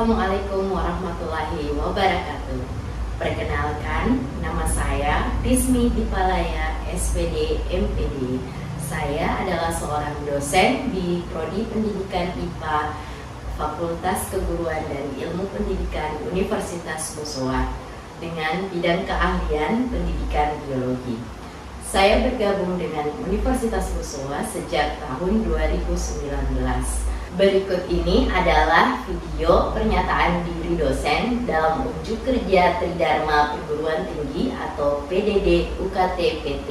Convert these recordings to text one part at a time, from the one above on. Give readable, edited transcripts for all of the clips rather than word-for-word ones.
Assalamualaikum warahmatullahi wabarakatuh. Perkenalkan, nama saya Rizmi Dipalaya, SPD MPD. Saya adalah seorang dosen di Prodi Pendidikan IPA Fakultas Keguruan dan Ilmu Pendidikan Universitas Bosowa dengan bidang keahlian pendidikan biologi. Saya bergabung dengan Universitas Bosowa sejak tahun 2019. Berikut ini adalah video pernyataan diri dosen dalam unjuk kerja Tridharma Perguruan Tinggi atau PDD UKT PT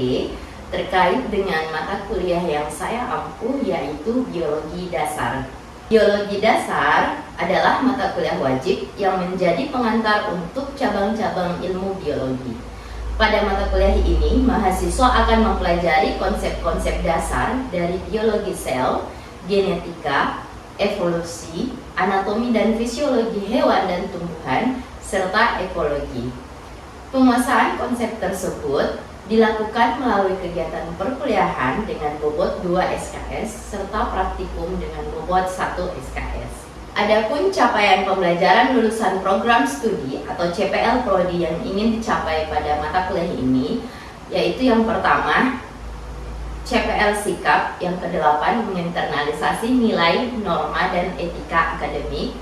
terkait dengan mata kuliah yang saya ampuh, yaitu Biologi Dasar. Biologi Dasar adalah mata kuliah wajib yang menjadi pengantar untuk cabang-cabang ilmu biologi. Pada mata kuliah ini, mahasiswa akan mempelajari konsep-konsep dasar dari biologi sel, genetika, evolusi, anatomi dan fisiologi hewan dan tumbuhan, serta ekologi. Penguasaan konsep tersebut dilakukan melalui kegiatan perkuliahan dengan bobot 2 SKS serta praktikum dengan bobot 1 SKS. Adapun capaian pembelajaran lulusan program studi atau CPL Prodi yang ingin dicapai pada mata kuliah ini, yaitu yang pertama, CPL Sikap, yang ke-8 menginternalisasi nilai, norma, dan etika akademik.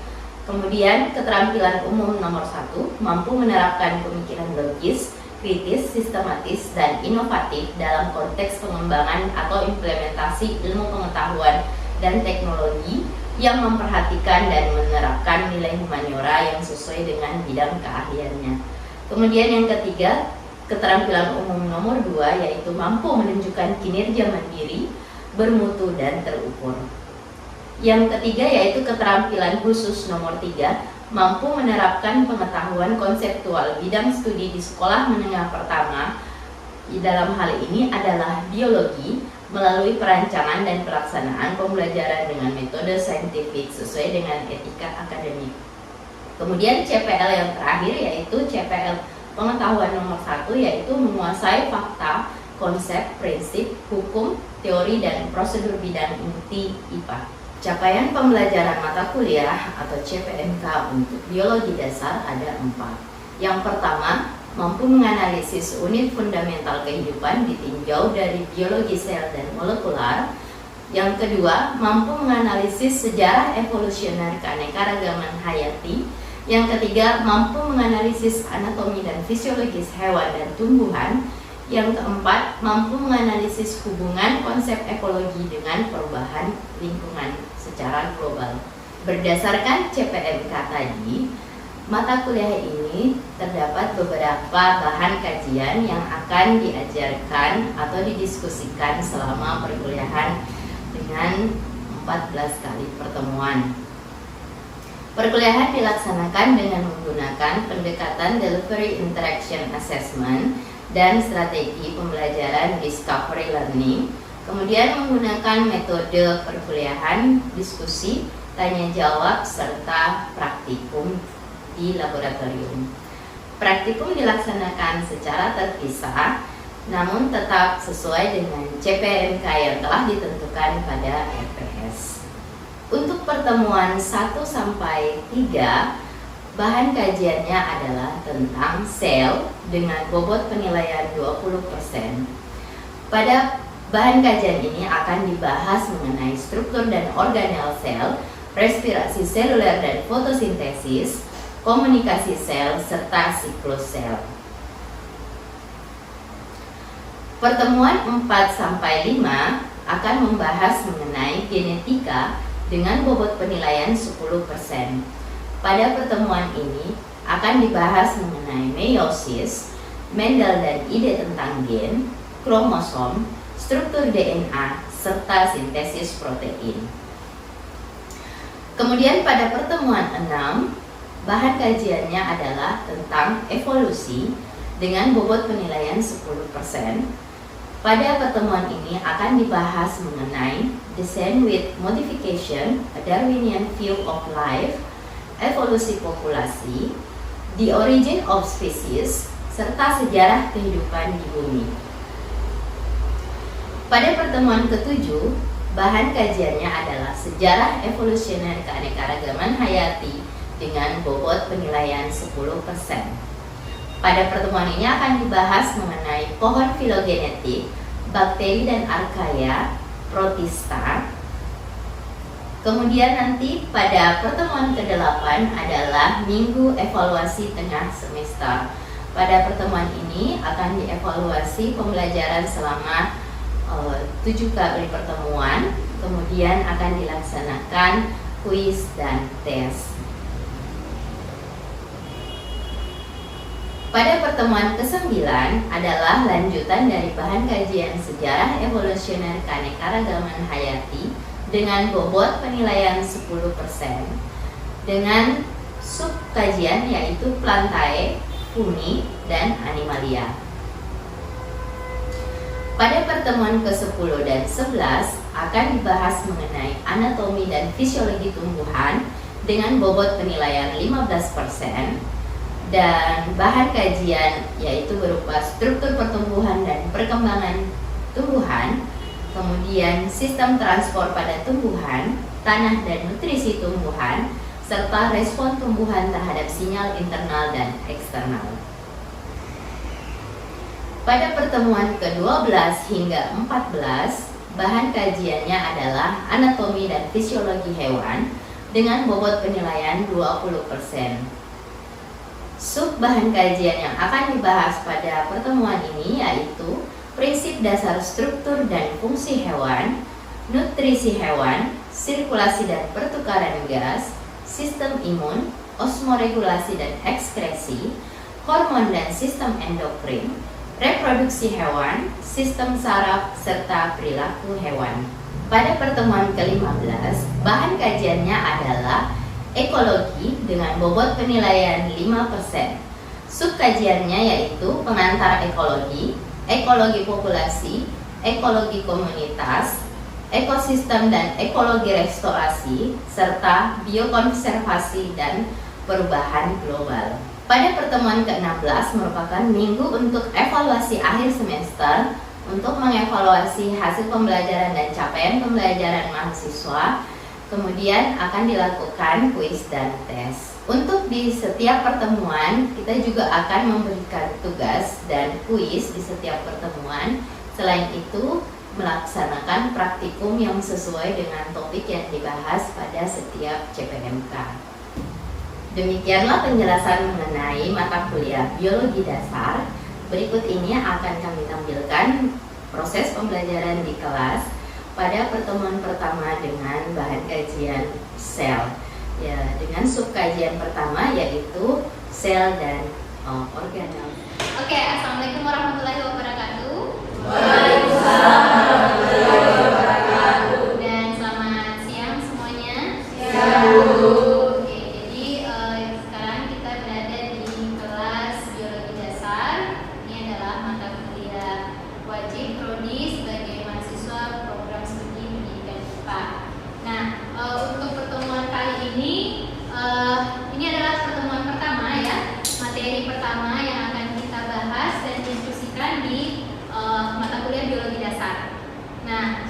Kemudian keterampilan umum nomor 1, mampu menerapkan pemikiran logis, kritis, sistematis, dan inovatif dalam konteks pengembangan atau implementasi ilmu pengetahuan dan teknologi yang memperhatikan dan menerapkan nilai humaniora yang sesuai dengan bidang keahliannya. Kemudian yang ketiga, keterampilan umum nomor 2, yaitu mampu menunjukkan kinerja mandiri, bermutu, dan terukur. Yang ketiga yaitu keterampilan khusus nomor 3, mampu menerapkan pengetahuan konseptual bidang studi di sekolah menengah pertama. Dalam hal ini adalah biologi melalui perancangan dan pelaksanaan pembelajaran dengan metode saintifik sesuai dengan etika akademik. Kemudian CPL yang terakhir yaitu CPL pengetahuan nomor 1, yaitu menguasai fakta, konsep, prinsip, hukum, teori, dan prosedur bidang inti IPA. Capaian pembelajaran mata kuliah atau CPMK untuk biologi dasar ada 4. Yang pertama, mampu menganalisis unit fundamental kehidupan ditinjau dari biologi sel dan molekular. Yang kedua, mampu menganalisis sejarah evolusioner keanekaragaman hayati. Yang ketiga, mampu menganalisis anatomi dan fisiologis hewan dan tumbuhan. Yang keempat, mampu menganalisis hubungan konsep ekologi dengan perubahan lingkungan secara global. Berdasarkan CPMK tadi, mata kuliah ini terdapat beberapa bahan kajian yang akan diajarkan atau didiskusikan selama perkuliahan dengan 14 kali pertemuan. Perkuliahan dilaksanakan dengan menggunakan pendekatan Delivery Interaction Assessment dan strategi pembelajaran Discovery Learning, kemudian menggunakan metode perkuliahan, diskusi, tanya jawab, serta praktikum di laboratorium. Praktikum dilaksanakan secara terpisah, namun tetap sesuai dengan CPMK yang telah ditentukan pada RPS. Untuk pertemuan 1-3, bahan kajiannya adalah tentang sel dengan bobot penilaian 20%. Pada bahan kajian ini akan dibahas mengenai struktur dan organel sel, respirasi seluler dan fotosintesis, komunikasi sel, serta siklus sel. Pertemuan 4-5 akan membahas mengenai genetika dengan bobot penilaian 10%. Pada pertemuan ini akan dibahas mengenai meiosis, Mendel dan ide tentang gen, kromosom, struktur DNA, serta sintesis protein. Kemudian pada pertemuan 6, bahan kajiannya adalah tentang evolusi dengan bobot penilaian 10%. Pada pertemuan ini akan dibahas mengenai Design with Modification, a Darwinian View of Life, evolusi populasi, the origin of species, serta sejarah kehidupan di bumi. Pada pertemuan ke-7, bahan kajiannya adalah sejarah evolusioner keanekaragaman hayati dengan bobot penilaian 10%. Pada pertemuan ini akan dibahas mengenai pohon filogenetik, bakteri dan archaea, protista. Kemudian nanti pada pertemuan ke-8 adalah minggu evaluasi tengah semester. Pada pertemuan ini akan dievaluasi pembelajaran selama 7 kali pertemuan, kemudian akan dilaksanakan kuis dan tes. Pada pertemuan ke-9 adalah lanjutan dari bahan kajian sejarah evolusioner keanekaragaman hayati dengan bobot penilaian 10% dengan sub kajian yaitu Plantae, Fungi, dan Animalia. Pada pertemuan ke-10 dan 11 akan dibahas mengenai anatomi dan fisiologi tumbuhan dengan bobot penilaian 15% dan bahan kajian yaitu berupa struktur pertumbuhan dan perkembangan tumbuhan, kemudian sistem transport pada tumbuhan, tanah dan nutrisi tumbuhan, serta respon tumbuhan terhadap sinyal internal dan eksternal. Pada pertemuan ke-12 hingga 14, bahan kajiannya adalah anatomi dan fisiologi hewan dengan bobot penilaian 20%. Sub bahan kajian yang akan dibahas pada pertemuan ini yaitu prinsip dasar struktur dan fungsi hewan, nutrisi hewan, sirkulasi dan pertukaran gas, sistem imun, osmoregulasi dan ekskresi, hormon dan sistem endokrin, reproduksi hewan, sistem saraf, serta perilaku hewan. Pada pertemuan ke-15, bahan kajiannya adalah ekologi dengan bobot penilaian 5%. Subkajiannya yaitu pengantar ekologi, ekologi populasi, ekologi komunitas, ekosistem dan ekologi restorasi, serta biokonservasi dan perubahan global. Pada pertemuan ke-16 merupakan minggu untuk evaluasi akhir semester untuk mengevaluasi hasil pembelajaran dan capaian pembelajaran mahasiswa. Kemudian akan dilakukan kuis dan tes. Untuk di setiap pertemuan kita juga akan memberikan tugas dan kuis di setiap pertemuan. Selain itu melaksanakan praktikum yang sesuai dengan topik yang dibahas pada setiap CPMK. Demikianlah penjelasan mengenai mata kuliah biologi dasar. Berikut ini akan kami tampilkan proses pembelajaran di kelas pada pertemuan pertama dengan bahan kajian sel. Ya, dengan subkajian pertama yaitu sel dan organel. Oke, assalamualaikum warahmatullahi wabarakatuh. Waalaikumsalam warahmatullahi wabarakatuh. Dan selamat siang semuanya. Siang, Bu. Oke, jadi sekarang kita berada di kelas biologi dasar. Ini adalah mata kuliah wajib prodi sebagai mahasiswa program studi pendidikan IPA. Nah, untuk pertemuan kali ini adalah pertemuan pertama ya, materi pertama yang akan kita bahas dan diskusikan di mata kuliah biologi dasar. Nah,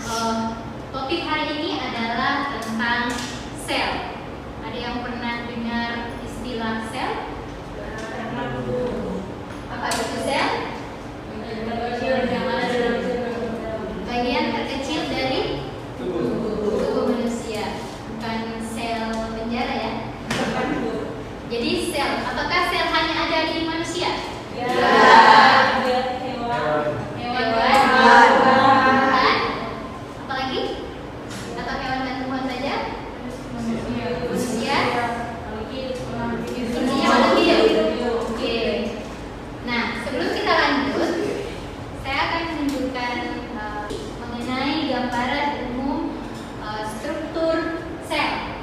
topik hari ini adalah tentang sel. Ada yang pernah dengar istilah sel? Apa itu sel? Bagian terkecil dari tubuh manusia, bukan sel penjara ya. Jadi sel, apakah sel hanya ada di manusia? Hewan, apalagi? Atau hewan dan tumbuhan saja? Manusia? Intinya manusia. Oke. Nah, sebelum kita lanjut, saya akan menunjukkan mengenai gambaran umum struktur sel.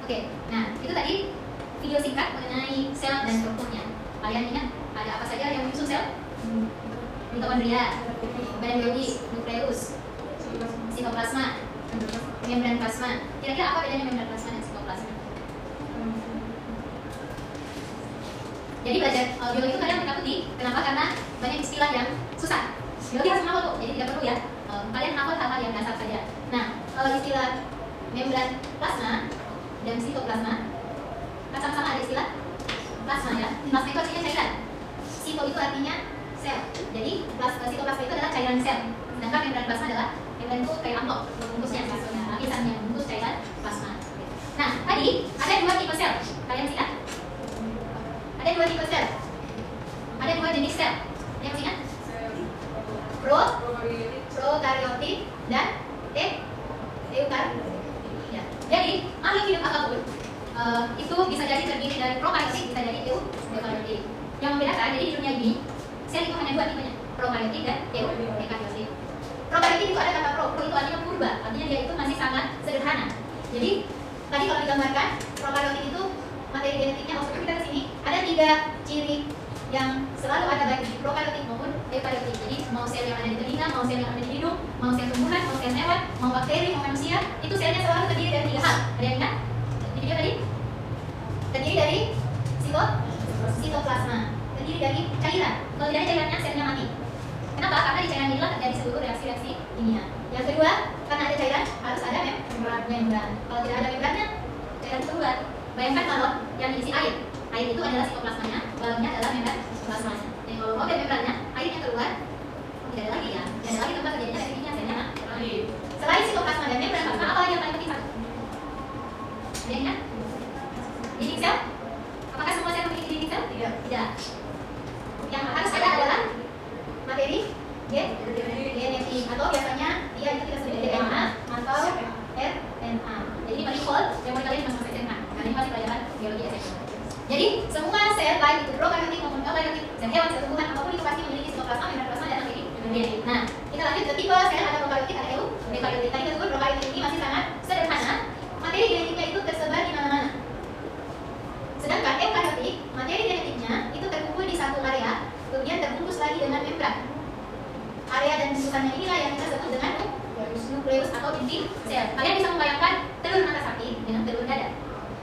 Oke, nah itu tadi video singkat mengenai sel dan strukturnya. Kalian ingat ada apa saja yang menyusun sel? Mitokondria, badan biologi, nukleus, sitoplasma, membran plasma. Kira-kira apa bedanya membran plasma dan sitoplasma? Jadi belajar biologi itu kadang ditakuti. Kenapa? Karena banyak istilah yang susah. Biologi harus hafal kok, jadi tidak perlu ya. Kalian hafal hal-hal yang dasar saja. Nah, kalau istilah membran plasma dan sitoplasma, kan sama-sama ada istilah plasma ya. Plasma itu artinya cairan. Sito itu artinya sel. Jadi sitoplasma itu adalah cairan sel. Sedangkan membran plasma adalah membran itu kayak amplop bungkusnya, lapisan yang bungkus cairan plasma. Nah, tadi ada dua tipe sel. Kalian lihat? Ada dua tipe sel. Ada dua jenis sel. Yang ingat? Prokaryotik dan eukaryotik. Ya. Jadi makhluk hidup apapun itu bisa jadi terdiri dari prokaryotik, bisa jadi eukaryotik. Yang membedakan, jadi di dunia ini sel itu hanya dua tipenya, prokaryotik dan eukaryotik. Prokaryotik itu ada kata pro itu artinya purba, artinya dia itu masih sangat sederhana. Jadi tadi kalau digambarkan prokaryotik itu materi genetiknya, maksudnya kita kesini ada 3 ciri yang selalu ada baik di prokaryotik maupun eukaryotik. Jadi mau sel yang ada di telinga, mau sel yang ada di hidung, mau sel tumbuhan, mau sel hewan, mau bakteri, mau manusia, itu selnya selalu terdiri dari 3 hal. Ada yang ingat? Di video tadi? Terdiri dari sitoplasma, terdiri dari cairan. Kalau tidak ada cairannya, selnya mati. Kenapa? Karena di cairan inilah terjadi seluruh reaksi-reaksi kimia. Yang kedua, karena ada cairan harus ada membran. Kalau tidak ada membrannya, cairan itu keluar. Bayangkan kalau yang diisi air itu adalah sitoplasmanya, balonnya adalah membran plasmanya. Jadi kalau mau ada membrannya, airnya keluar, tidak ada lagi ya. Tidak ada lagi tempat terjadinya reaksinya, selnya mati. Selain sitoplasma dan membran plasma, apa lagi yang paling penting satu? Ada yang ingat? Dinding sel? Apakah semua sel memiliki dinding sel? Tidak. Yang harus ada adalah materi genetik, atau biasanya dia itu kita sebut DNA atau RNA. Jadi ini manifold yang mulai kalian masuk SMK. Karena ini masih pelajaran biologi SMK. Jadi semua sel baik itu prokaryotik maupun eukaryotik, sel hewan, sel tumbuhan, apapun itu pasti memiliki sitoplasma, membran plasma dan materi genetik. Nah, kita lanjut ke tipe sel, ada prokaryotik, ada eukaryotik. Tadi kita sebut prokaryotik ini masih sangat sederhana. Materi genetiknya itu tersebar di mana-mana. Sedangkan eukaryotik, materi genetiknya itu terkumpul di satu area, kemudian terbungkus lagi dengan membran. Area dan bungkusannya inilah yang kita sebut dengan nukleus atau inti sel. Kalian bisa membayangkan telur mata sapi dengan telur dada.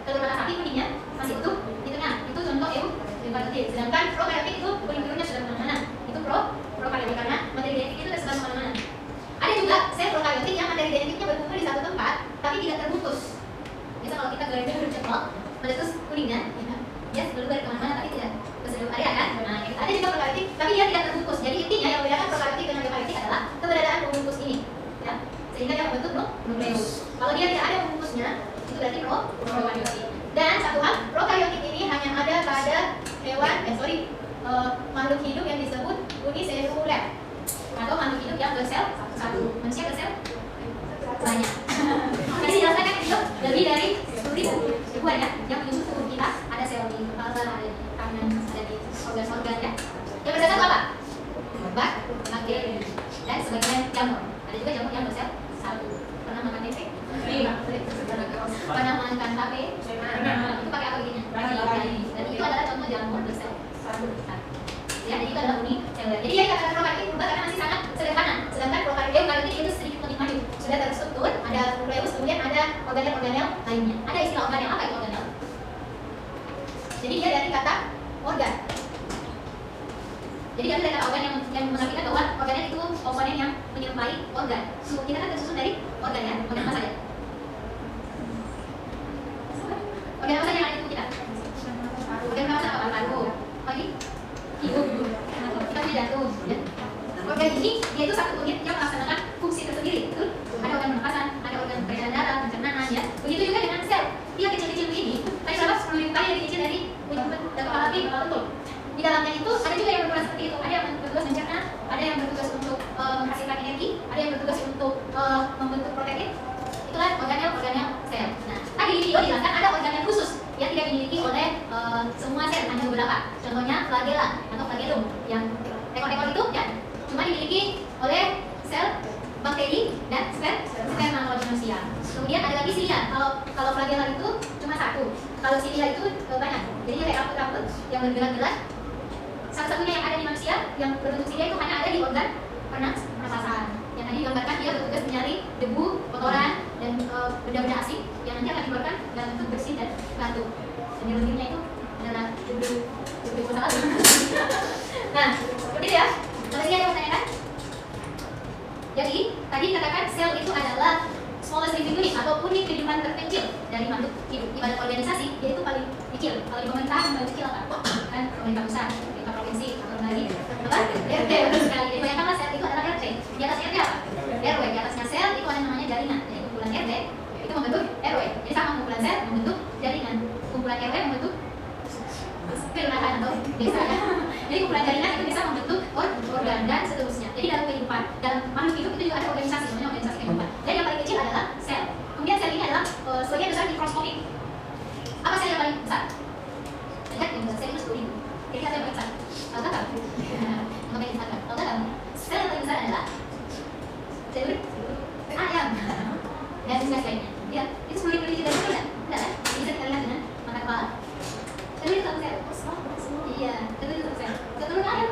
Telur mata sapi kuningnya masih utuh di tengah. Itu contoh eukaryotik. Sedangkan prokaryotik itu kuning-kuningnya sudah kemana-mana. Itu prokaryotik karena materi genetik itu tersebar kemana-mana. Ada juga sel prokaryotik yang materi genetiknya berkumpul di satu tempat, tapi tidak terbungkus. Biasa kalau kita gelender ceplok, meletus kuningnya, dia berluber kemana-mana tapi tidak ke seluruh area kan. Nah, ada juga prokaryotik, tapi dia tidak terbungkus. Jadi intinya yang membedakan prokaryotik dengan eukaryotik adalah keberadaan pembungkus ini, ya, sehingga dia membentuk nukleus. Kalau dia tidak ada pembungkusnya, itu berarti prokaryotik. Dan satu hal, prokaryotik ini hanya ada pada hewan, makhluk hidup yang disebut uniseluler, atau makhluk hidup yang bersel satu. Manusia bersel banyak. Jadi dijelaskan kan itu lebih dari 10.000 ribuan ya, yang menyusun tubuh kita. Ada sel di kepala, ada di tangan, ada di organ-organ ya. Yang bersel satu apa? Obat, bakteri, dan sebagian jamur. Ada juga jamur yang bersel satu. Pernah makan tempe? Pernah makan tape? Itu pakai apa bikinnya? Dan itu adalah contoh jamur bersel satu. Ya, jadi itu adalah uniseluler. Jadi yang dikatakan prokaryotik berubah karena masih sangat sederhana. Sedangkan eukaryotik itu sedikit lebih maju, sudah terstruktur, ada nukleus, kemudian ada organel-organel lainnya. Ada istilah organel, apa itu organel? Jadi dia dari kata organ. Jadi dia dari kata organ yang mengartikan bahwa organel itu komponen yang menyerupai organ. Tubuh kita kan tersusun dari organ ya, organ apa saja? Organ apa saja yang ada di tubuh kita? Organ apa saja? Paru-paru, lagi hidung, kita punya jantung. Ya. Organ ini dia itu satu unit yang melaksanakan fungsi tersendiri, betul? Ada organ pernapasan, ada organ peredaran darah, pencernaan, ya. Begitu juga dengan sel. Dia kecil-kecil ini, tadi berapa? 10.000 kali lebih kecil dari kepala api, kepala betul. Di dalamnya itu ada juga yang bertugas seperti itu. Ada yang bertugas mencerna, ada yang bertugas untuk menghasilkan energi, ada yang bertugas untuk membentuk protein. Itulah organel-organel sel. Nah, tadi di video dijelaskan ada organel khusus yang tidak dimiliki oleh semua sel, hanya beberapa. Contohnya flagella atau flagellum, yang ekor-ekor itu ya cuma dimiliki oleh sel bakteri dan sperma manusia. Kemudian ada lagi silia. Kalau flagella itu cuma satu. Kalau silia itu banyak. Jadi kayak rambut-rambut yang bergerak-gerak. Satu-satunya yang ada di manusia yang berbentuk silia itu hanya ada di organ pernapasan. Yang tadi digambarkan dia bertugas mencari debu, kotoran, dan benda-benda asing yang nanti akan dikeluarkan dalam bentuk bersih dan batu. Dan di lendirnya itu adalah debu kotoran. Nah, seperti itu ya. Kalau ini ada pertanyaan? Jadi, tadi dikatakan sel itu adalah smallest living unit atau unit kehidupan terkecil dari makhluk hidup. Di badan organisasi, dia itu paling kecil. Kalau di pemerintahan paling kecil apa? Kan pemerintah pusat, pemerintah provinsi, atau lagi apa? RT, betul sekali. Jadi bayangkanlah sel itu adalah RT. Di atas RT apa? RW. Di atasnya sel itu ada namanya jaringan. Jadi kumpulan RT itu membentuk RW. Jadi sama kumpulan sel membentuk jaringan. Kumpulan RW membentuk kelurahan atau desa ya. Jadi kumpulan jaringan itu bisa membentuk organ dan seterusnya. Jadi dalam kehidupan, dalam makhluk hidup itu juga ada organisasi, namanya organisasi kehidupan. Dan yang paling kecil adalah sel. Kemudian sel ini adalah sebagian besar mikroskopik. Apa sel yang paling besar? Lihat yang sel itu 10.000. Jadi sel yang paling besar. Tahu tak? Namanya Instagram. Tahu tak? Sel yang paling besar adalah sel ayam. Dan lainnya. Ya, itu 10.000 juga tidak? Tidak kan? Bisa kita lihat dengan mata kepala. Tapi itu satu sel. Iya, itu satu sel. Keturunan ayam.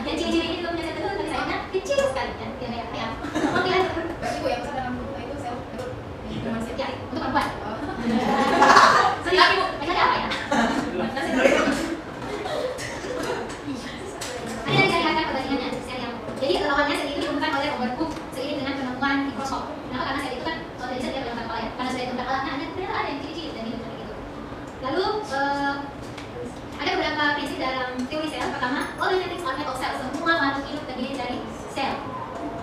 Yang ciri-ciri ini belum punya sel tapi sayangnya kecil sekali kan? Kayak ayam. Oh tidak. Berarti Bu yang besar dalam tubuh itu sel perut. Ya, untuk perempuan. Sorry, Bu. Maksudnya apa ya? Ada yang dikatakan perbandingannya sel yang. Jadi lawannya sel itu ditemukan oleh Robert Koch seiring dengan penemuan mikroskop. Kenapa? Karena sel itu kan kalau dari sel dia bilang kepala ya. Karena sudah ditemukan alatnya ternyata ada yang ciri-ciri dan hidup seperti itu. Lalu ada beberapa prinsip dalam teori sel. Pertama, all genetics are made of cells. Semua makhluk hidup terdiri dari sel.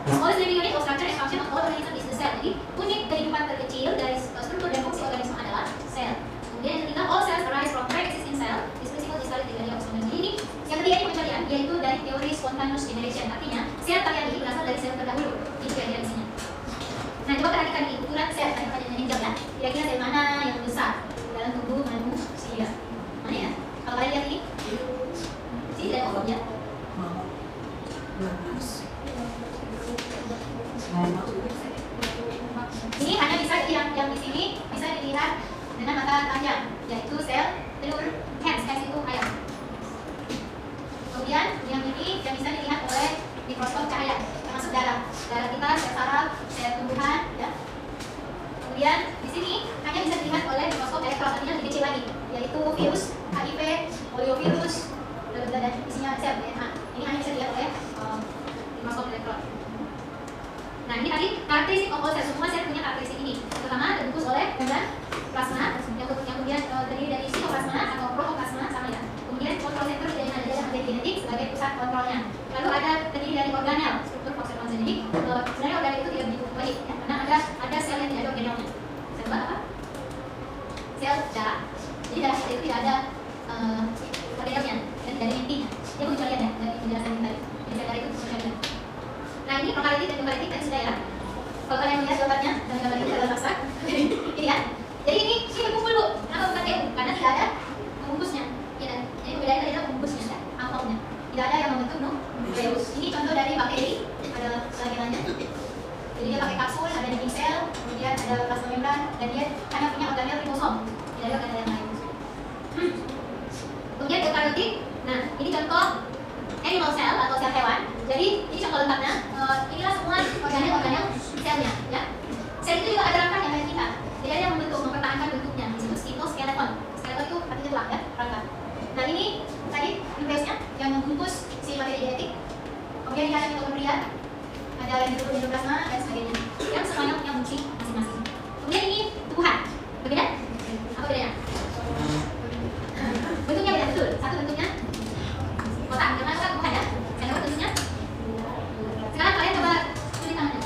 Smallest living unit of structure and function of all organism is the cell. Jadi unit kehidupan terkecil dari struktur dan fungsi organisme adalah sel. Kemudian yang ketiga, all cells arise from pre-existing cell. This principle is valid in many organisms. Jadi ini yang ketiga ini pengecualian, yaitu dari teori spontaneous generation. Artinya sel kalian ini berasal dari sel terdahulu. Itu kira-kira isinya. Nah, coba perhatikan ini ukuran sel. Tadi pertanyaannya jawab ya. Kira-kira sel mana yang besar dalam tubuh manusia? Mana ya? Kalau kalian lihat ini, sini dari ovum ya. Ini hanya bisa yang di sini bisa dilihat dengan mata telanjang, yaitu sel telur hens itu ayam. Kemudian yang ini yang bisa dilihat oleh mikroskop cahaya, termasuk darah kita, sel saraf, sel tumbuhan, ya. Kemudian di sini hanya bisa dilihat oleh mikroskop elektron, artinya lebih kecil lagi, yaitu virus, HIV, poliovirus, dan isinya sel DNA. Ini hanya bisa dilihat oleh mikroskop elektron. Nah, ini tadi karakteristik of all sel. Semua sel punya karakteristik ini. Pertama, terbungkus oleh membran plasma yang kemudian terdiri dari sitoplasma atau protoplasma sama ya. Kemudian kontrol center dari ada genetik sebagai pusat kontrolnya. Lalu ada terdiri dari organel, struktur fungsional. Jadi sebenarnya organel itu tidak begitu baik ya, karena ada sel yang tidak ada organelnya. Sel apa? Sel darah. Jadi darah itu tidak ada organelnya dan dari intinya. Dia pengecualian ya dari penjelasan yang tadi. Jadi darah itu pengecualian. Nah, ini prokaritik dan eukaritik tadi sudah ya. Kalau kalian melihat gambarnya dan gambar ini adalah paksa. Ini ya. Jadi ini berkumpul dulu. Kenapa bukan EU? Karena tidak ada pembungkusnya. Ya, jadi perbedaannya adalah pembungkusnya, amplopnya. Tidak ada yang membentuk nukleus. Ini contoh dari bakteri. Ada lagiannya. Jadi dia pakai kapsul, ada dinding sel, kemudian ada plasma membran, dan dia hanya punya organel ribosom. Tidak ada organel yang lain. Kemudian eukariotik. Nah, ini contoh animal cell atau sel hewan. Jadi ini contoh lengkapnya. Inilah semua organel selnya, ya. Sel itu juga ada rangka yang kayak kita. Jadi ada yang mempertahankan bentuknya. Disebut cytoskeleton. Skeleton itu artinya tulang ya, rangka. Nah, ini tadi nukleusnya yang membungkus si materi genetik. Kemudian ini ada mitokondria, ada endoplasma dan sebagainya. Yang semuanya punya fungsi masing-masing. Kemudian ini tubuhan. Berbeda? Apa bedanya? Bentuknya beda betul. Satu bentuknya kotak, yang mana tubuhan ya. Yang kedua bentuknya. Sekarang kalian coba tulis tangannya.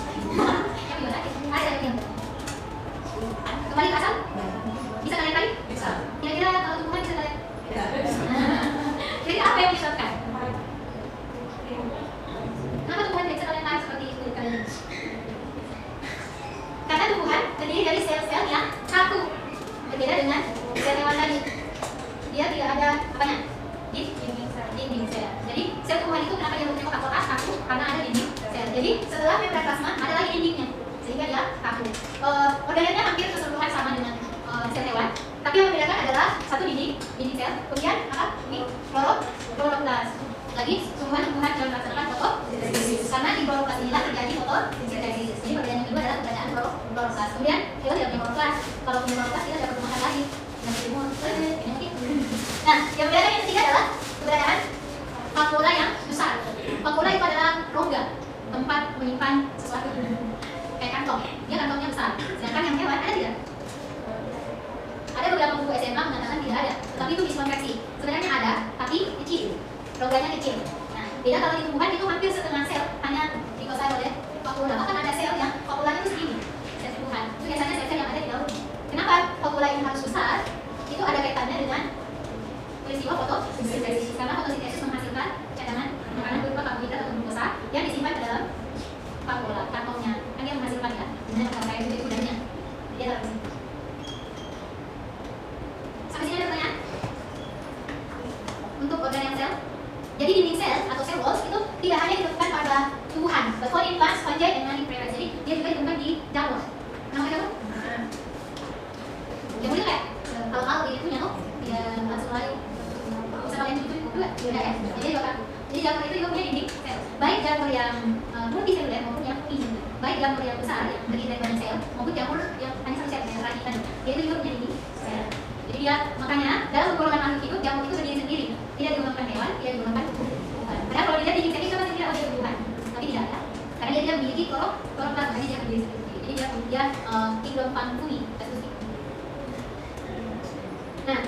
Yang gimana? Ada yang kembali ke asal? Bisa kalian tarik? Bisa. Kira-kira kalau tubuhan bisa kalian? Jadi apa yang disebabkan? Kenapa tubuhan tidak bisa kalian tarik seperti itu kalian? Karena tubuhan terdiri dari sel-sel yang satu. Berbeda dengan sel hewan tadi. Dia tidak ada apanya? Dinding sel. Jadi sel tubuhan itu kenapa dia bentuknya kotak-kotak? Kaku karena ada dinding sel. Jadi setelah membran plasma ada lagi dindingnya sehingga dia kaku. Organelnya Tapi yang membedakan adalah satu dinding sel, kemudian apa? Ini kloroplas. Lagi tumbuhan dalam melaksanakan fotosintesis. Karena di kloroplas inilah terjadi fotosintesis. Jadi perbedaan yang kedua adalah perbedaan kloroplas. Kemudian kita tidak punya kloroplas. Kalau punya kloroplas kita dapat pertumbuhan lagi. Yang kedua, nah, yang membedakan yang ketiga adalah keberadaan vakuola yang besar. Vakuola itu adalah rongga tempat menyimpan sesuatu. Kayak kantong, dia kantongnya besar. Sedangkan yang hewan ada tidak? Ada beberapa buku SMA mengatakan tidak ada, tetapi itu miskonversi. Sebenarnya ada, tapi kecil, rongganya kecil. Nah, beda kalau di tumbuhan itu hampir setengah sel hanya dikuasai oleh vakuola. Bahkan ada sel yang vakuolanya itu segini, sel tumbuhan. Itu biasanya sel-sel yang ada di dalam. Kenapa vakuola ini harus besar? Itu ada kaitannya dengan peristiwa fotosintesis. Karena fotosintesis menghasilkan cadangan makanan berupa karbohidrat atau glukosa yang disimpan ke dalam vakuola, kantongnya. Kan dia menghasilkan ya, dengan kayak itu udahnya. Dia taruh di sini. Sampai sini ada pertanyaan? Untuk organ yang sel, jadi dinding sel atau sel walls itu tidak hanya ditemukan pada tumbuhan, but found in plants, fungi, and mammillaries. Jadi dia juga ditemukan di jamur. Pernah makan jamur? Jamur itu kayak kalau dia punya tuh, dia langsung lari. Bisa kalian cuci juga, tidak ya? Jadi jamur itu juga punya dinding sel. Baik jamur yang multiseluler maupun yang uniseluler. Baik jamur yang besar yang terdiri dari banyak sel maupun jamur yang hanya satu sel yang tadi. Dia itu juga punya dinding sel. Jadi dia makanya dalam golongan makhluk hidup jamur itu berdiri sendiri, tidak digolongkan hewan, tidak digolongkan tumbuhan. Padahal kalau dilihat dinding sel itu kan tidak ada tumbuhan, tapi tidak ada. Karena dia memiliki kloroplas, makanya dia berdiri sendiri. Jadi dia kingdom fungi. Nah,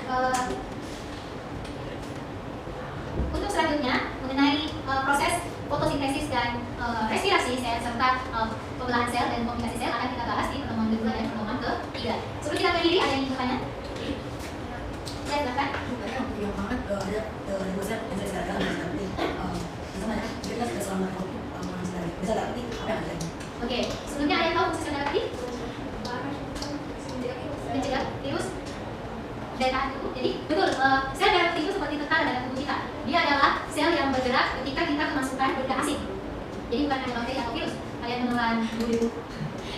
untuk selanjutnya mengenai proses fotosintesis dan respirasi sel serta pembelahan sel dan komunikasi sel akan kita bahas di pertemuan kedua dan pertemuan ketiga. Sebelum kita akhiri, ada yang ingin bertanya? Saya silakan. Yang banget ada dosen yang saya sekarang nanti misalnya kita sudah selama bisa dapat apa yang ada. Oke, sebelumnya ada yang tahu fungsi darah putih? Mencegah virus daya tahan tubuh. Jadi betul, sel darah putih itu seperti tentara dalam tubuh kita. Dia adalah sel yang bergerak ketika kita kemasukan benda asing. Jadi bukan hanya bakteri atau virus. Kalian menelan bulu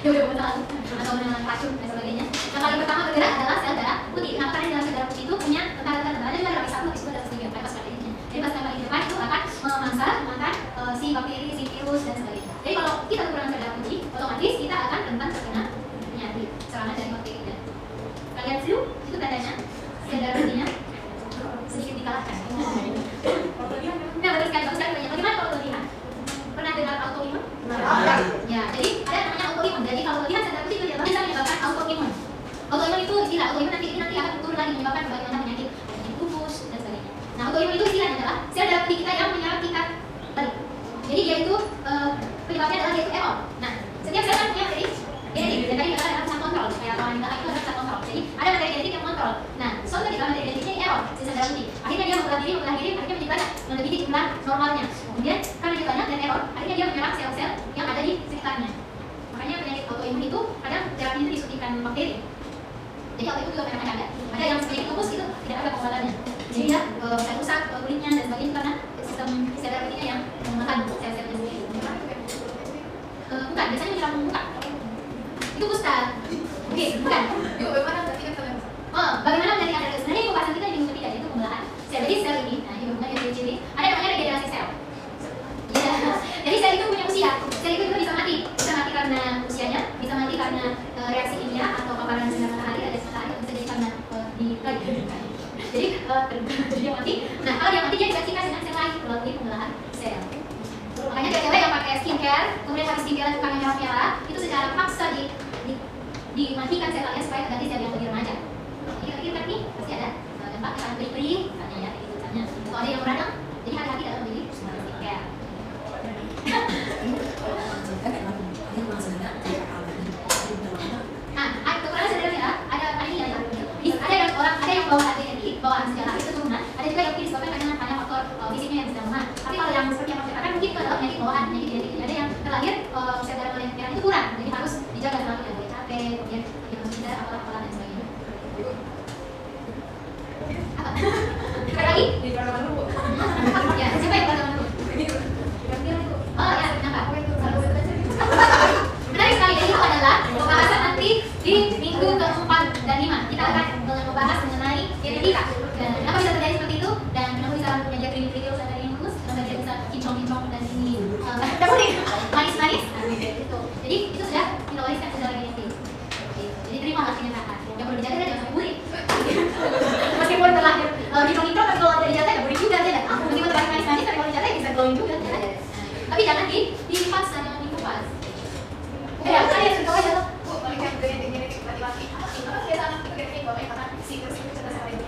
yang udah menelan atau menelan racun dan sebagainya. Yang paling pertama bergerak adalah sel darah putih. Kenapa? Karena dalam sel darah putih itu punya tentara-tentara. Ada juga lapis 1, lapis 2, lapis 3. Pas kalian. Jadi pas kalian di depan itu akan memangsa makan si bakteri, si virus dan sebagainya. Jadi kalau kita kekurangan sel darah putih, otomatis kita akan rentan terkena penyakit serangan dari bakteri. Kalian flu itu tandanya sel darah putihnya sedikit dikalahkan. Nah, betul sekali, bagus sekali. Bagaimana kalau kelebihan? Pernah dengar autoimun? Ya, jadi ada namanya autoimun. Jadi kalau kelebihan sel darah putih itu bisa menyebabkan autoimun. Autoimun itu istilah. Autoimun nanti akan turun lagi menyebabkan bagaimana penyakit lupus dan sebagainya. Nah, autoimun itu istilahnya adalah sel darah putih kita yang menyerang tingkat balik. Jadi dia itu penyebabnya adalah dia itu error. Nah, setiap sel kan punya materi genetik. Dan tadi kita ada pusat kontrol. Kayak kalau kita itu ada pusat kontrol. Jadi ada materi genetik yang kontrol. Nah, suatu ketika materi genetiknya ini error, sel darah putih. Akhirnya dia membelah diri, akhirnya menjadi banyak, melebihi jumlah normalnya. Kemudian karena dia banyak dan error, akhirnya dia menyerang sel-sel yang ada di sekitarnya. Makanya penyakit autoimun itu kadang terapinya itu disuntikan bakteri. Jadi autoimun juga macam-macam ada. Ada yang penyakit lupus itu tidak ada pengobatannya. Jadi dia bisa rusak kulitnya dan sebagainya karena sistem sel darah putihnya yang memakan sel-selnya sendiri. Bukan, biasanya menyerang muka. Itu kusta. Oke, bukan. Yuk, bagaimana berarti kan kalian? Bagaimana menjadi ada? Sebenarnya pembahasan kita di minggu ketiga yaitu pembelahan sel. Jadi sel ini, nah ini bukan ciri-ciri. Ada namanya regenerasi sel. Ya, jadi sel itu punya usia. Sel itu juga bisa mati karena usianya, bisa mati karena reaksi kimia atau paparan sinar matahari, ada matahari, bisa jadi karena jadi dia mati. Nah, kalau dia mati dia digantikan dengan sel lain melalui pembelahan sel. Makanya cewek yang pakai skincare, kemudian habis skincare tukang yang merah-merah, itu secara paksa dimatikan sel kalian supaya terganti sel yang lebih remaja. Kira-kira kan nih pasti ada dampak akan perih-perih, katanya ya, gitu katanya. Kalau ada yang beradang, jadi hati-hati dalam memilih skincare. Nah, kekurangan sel darah ada ini ya. Ada yang bawaan ADN, bawaan sejarah itu turunan. Ada juga yang mungkin disebabkan karena hanya faktor fisiknya yang sedang lemah. Tapi kalau yang seperti yang saya katakan mungkin itu adalah penyakit bawaan, penyakit genetik. Ada yang terlahir sel darah merah itu kurang, jadi harus dijaga selalu ya, boleh capek, kemudian tidak apalah dan sebagainya. Apa? Ada lagi? Di pertemuan dulu. Ya, siapa yang pertama dulu? Oh ya, kenapa? Menarik sekali, jadi itu adalah pembahasan nanti di minggu ke-4 dan 5. Kita akan membahas Ketika dan kenapa bisa terjadi seperti itu dan kenapa bisa menjadi kritik usah dari yang lulus, kenapa dia bisa kinclong-kinclong dan ini manis-manis, gitu. Jadi itu sudah metabolisme gejala genetik. Jadi terima kenyataan. Yang perlu dijaga adalah jangan sampai burik. Meskipun terlahir kinclong-kinclong tapi kalau tidak dijaga ya burik juga tidak. Meskipun terlahir manis-manis tapi kalau dijaga bisa glowing juga tidak. Tapi jangan dikupas, jangan dikupas. Ya, kalian sudah tahu aja loh. Bu, melihat genetik laki-laki. Apa kebiasaan itu genetik bawahnya karena siklus itu sudah sampai ini.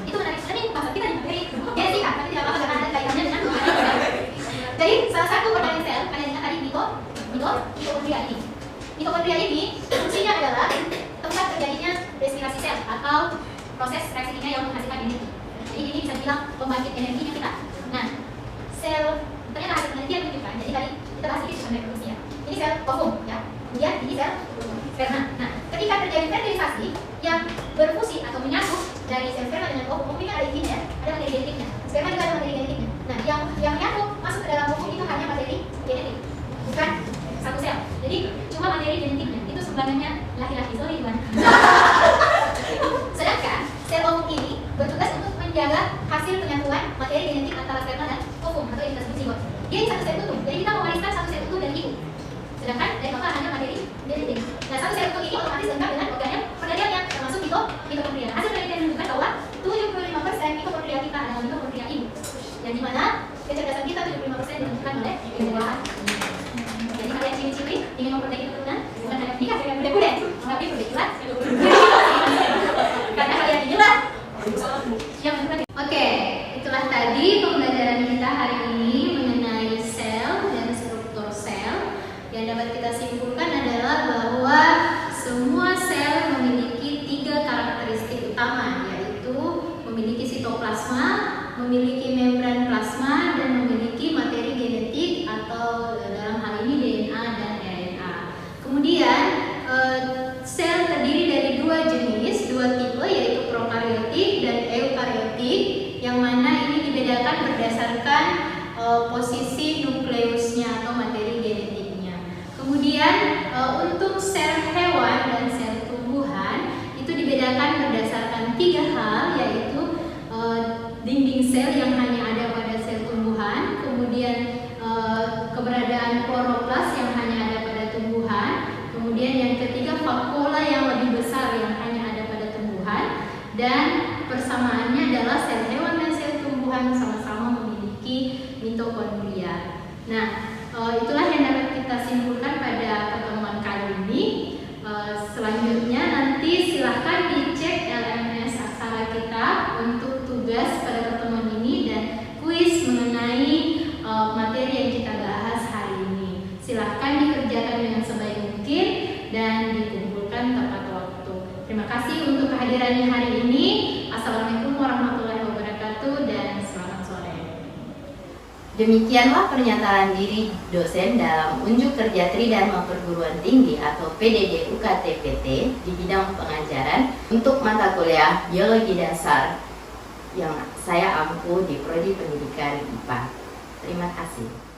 Itu menarik sekali bahasa kita di materi. Ya sih, tapi tidak apa-apa karena ada kaitannya dengan jadi salah satu organ sel, kalian ingat tadi mitokondria ini. Mitokondria ini fungsinya adalah tempat terjadinya respirasi sel atau proses reaksi kimia yang menghasilkan energi. Jadi ini bisa dibilang pembangkit energinya kita. Nah, sel ternyata hasil penelitian menunjukkan. Jadi tadi kita bahas sedikit tentang reproduksi ya. Ini sel ovum ya. Kemudian ini sel sperma. Nah, ketika terjadi fertilisasi yang berfungsi atau menyatu dari sel sperma dengan ovum ini ada intinya, ada materi genetiknya. Sperma juga ada materi genetiknya. Nah, yang menyatu masuk ke dalam ovum itu hanya materi genetik, bukan satu sel. Jadi cuma materi genetiknya. Itu sebenarnya laki-laki, sorry Tuan. Sedangkan sel ovum ini bertugas untuk menjaga hasil penyatuan materi genetik antara sperma dan ovum atau yang kita sebut zigot. Dia satu sel utuh. Jadi kita mewariskan satu sel utuh dari ibu. Sedangkan dari bapak hanya materi genetik. Nah, satu sel utuh ini otomatis lengkap dengan organel perdaniannya termasuk mitokondria. Hasil penelitian menunjukkan bahwa 75% mitokondria kita adalah mitokondria ibu. Yang dimana kecerdasan kita 75% ditentukan oleh kebutuhan. Jadi kalian ciri-ciri ingin memperbaiki keturunan bukan hanya menikah dengan bule-bule, tapi berbeda karena kalian inilah yang menentukan. Oke, itulah tadi pembelajaran kita hari ini mengenai sel dan struktur sel. Yang dapat kita simpulkan adalah bahwa semua sel memiliki 3 karakteristik utama, yaitu memiliki sitoplasma, memiliki membran plasma, dan memiliki materi genetik atau dalam hal ini DNA dan RNA. Kemudian sel terdiri dari 2 jenis, 2 tipe, yaitu prokariotik dan eukariotik, yang mana ini dibedakan berdasarkan posisi nukleusnya atau materi genetiknya. Kemudian untuk sel hewan dan sel tumbuhan itu dibedakan berdasarkan 3 hal, yaitu dinding sel yang hanya ada pada sel tumbuhan, kemudian keberadaan kloroplas yang hanya ada pada tumbuhan, kemudian yang ketiga vakuola yang lebih besar yang hanya ada pada tumbuhan, dan persamaannya adalah sel hewan dan sel tumbuhan sama-sama memiliki mitokondria. Nah, itulah yang dapat kita simpulkan pada pertemuan kali ini. Selanjutnya nanti silahkan dicek LMS aksara kita untuk tugas pada pertemuan ini dan kuis mengenai materi yang kita bahas hari ini. Silahkan dikerjakan dengan sebaik mungkin dan dikumpulkan tepat waktu. Terima kasih untuk kehadirannya hari ini. Assalamualaikum warahmatullahi wabarakatuh dan selamat sore. Demikianlah pernyataan diri dosen dalam unjuk kerja Tridharma Perguruan Tinggi atau PDD UKT-PT di bidang pengajaran untuk mata kuliah Biologi Dasar yang saya ampu di Prodi Pendidikan IPA. Terima kasih.